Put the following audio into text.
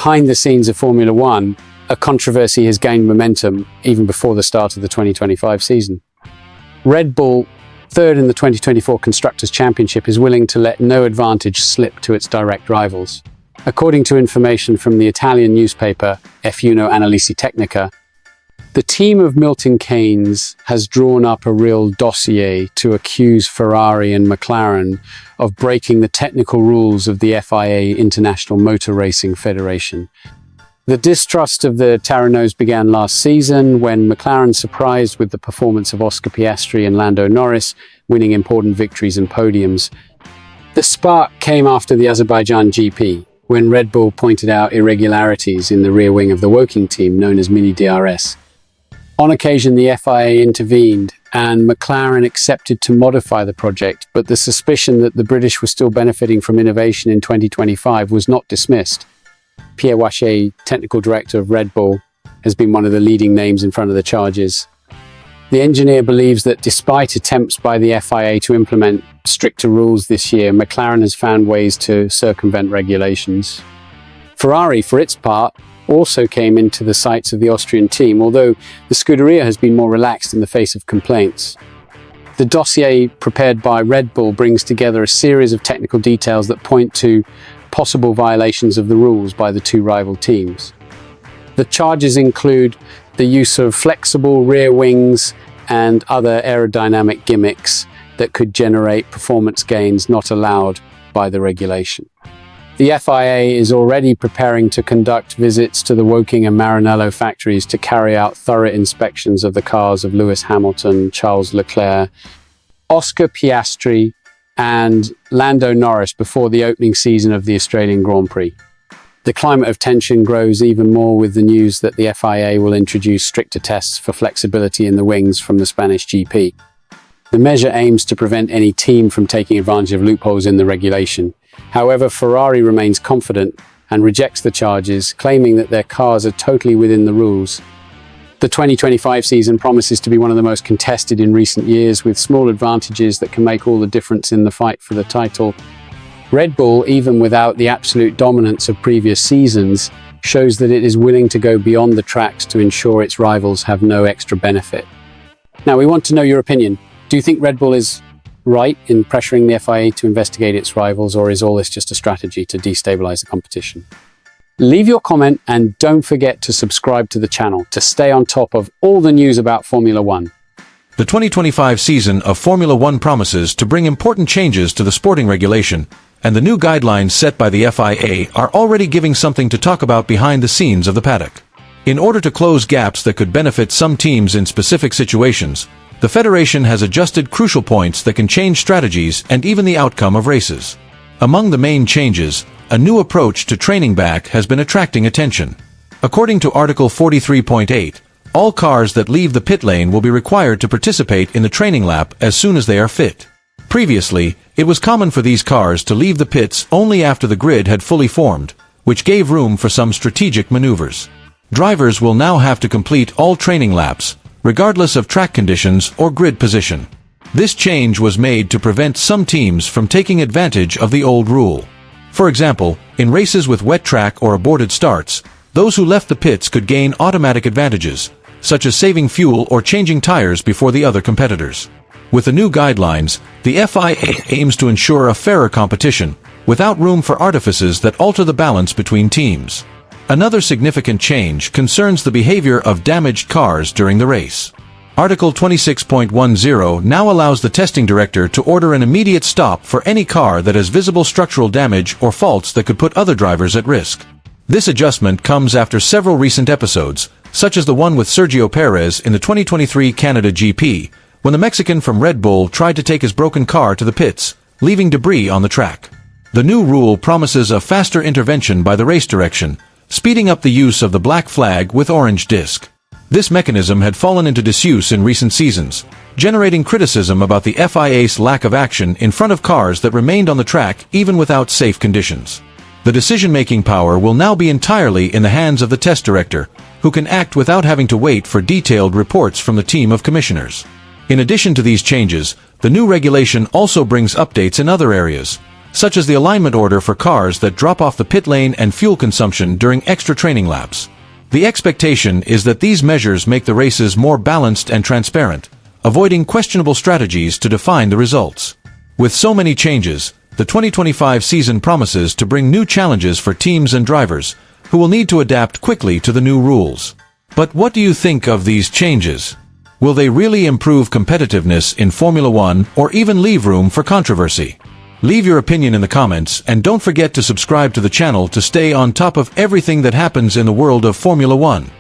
behind the scenes of Formula One, a controversy has gained momentum even before the start of the 2025 season. Red Bull, third in the 2024 Constructors' Championship, is willing to let no advantage slip to its direct rivals. According to information from the Italian newspaper F1 Analisi Tecnica, the team of Milton Keynes has drawn up a real dossier to accuse Ferrari and McLaren of breaking the technical rules of the FIA International Motor Racing Federation. The distrust of the Terranos began last season when McLaren surprised with the performance of Oscar Piastri and Lando Norris, winning important victories and podiums. The spark came after the Azerbaijan GP, when Red Bull pointed out irregularities in the rear wing of the Woking team, known as Mini DRS. On occasion, the FIA intervened and McLaren accepted to modify the project, but the suspicion that the British were still benefiting from innovation in 2025 was not dismissed. Pierre Wache, technical director of Red Bull, has been one of the leading names in front of the charges. The engineer believes that despite attempts by the FIA to implement stricter rules this year, McLaren has found ways to circumvent regulations. Ferrari, for its part, also came into the sights of the Austrian team, although the Scuderia has been more relaxed in the face of complaints. The dossier prepared by Red Bull brings together a series of technical details that point to possible violations of the rules by the two rival teams. The charges include the use of flexible rear wings and other aerodynamic gimmicks that could generate performance gains not allowed by the regulation. The FIA is already preparing to conduct visits to the Woking and Maranello factories to carry out thorough inspections of the cars of Lewis Hamilton, Charles Leclerc, Oscar Piastri, and Lando Norris before the opening season of the Australian Grand Prix. The climate of tension grows even more with the news that the FIA will introduce stricter tests for flexibility in the wings from the Spanish GP. The measure aims to prevent any team from taking advantage of loopholes in the regulation. However, Ferrari remains confident and rejects the charges, claiming that their cars are totally within the rules. The 2025 season promises to be one of the most contested in recent years, with small advantages that can make all the difference in the fight for the title. Red Bull, even without the absolute dominance of previous seasons, shows that it is willing to go beyond the tracks to ensure its rivals have no extra benefit. Now, we want to know your opinion. Do you think Red Bull is right in pressuring the FIA to investigate its rivals, or is all this just a strategy to destabilize the competition? Leave your comment and don't forget to subscribe to the channel to stay on top of all the news about Formula One. The 2025 season of Formula One promises to bring important changes to the sporting regulation, and the new guidelines set by the FIA are already giving something to talk about behind the scenes of the paddock. In order to close gaps that could benefit some teams in specific situations, the Federation has adjusted crucial points that can change strategies and even the outcome of races. Among the main changes, a new approach to training back has been attracting attention. According to Article 43.8, all cars that leave the pit lane will be required to participate in the training lap as soon as they are fit. Previously, it was common for these cars to leave the pits only after the grid had fully formed, which gave room for some strategic maneuvers. Drivers will now have to complete all training laps, regardless of track conditions or grid position. This change was made to prevent some teams from taking advantage of the old rule. For example, in races with wet track or aborted starts, those who left the pits could gain automatic advantages, such as saving fuel or changing tires before the other competitors. With the new guidelines, the FIA aims to ensure a fairer competition, without room for artifices that alter the balance between teams. Another significant change concerns the behavior of damaged cars during the race. Article 26.10 now allows the testing director to order an immediate stop for any car that has visible structural damage or faults that could put other drivers at risk. This adjustment comes after several recent episodes, such as the one with Sergio Perez in the 2023 Canada GP, when the Mexican from Red Bull tried to take his broken car to the pits, leaving debris on the track. The new rule promises a faster intervention by the race direction, speeding up the use of the black flag with orange disc. This mechanism had fallen into disuse in recent seasons, generating criticism about the FIA's lack of action in front of cars that remained on the track even without safe conditions. The decision-making power will now be entirely in the hands of the test director, who can act without having to wait for detailed reports from the team of commissioners. In addition to these changes, the new regulation also brings updates in other areas, such as the alignment order for cars that drop off the pit lane and fuel consumption during extra training laps. The expectation is that these measures make the races more balanced and transparent, avoiding questionable strategies to define the results. With so many changes, the 2025 season promises to bring new challenges for teams and drivers, who will need to adapt quickly to the new rules. But what do you think of these changes? Will they really improve competitiveness in Formula One or even leave room for controversy? Leave your opinion in the comments and don't forget to subscribe to the channel to stay on top of everything that happens in the world of Formula One.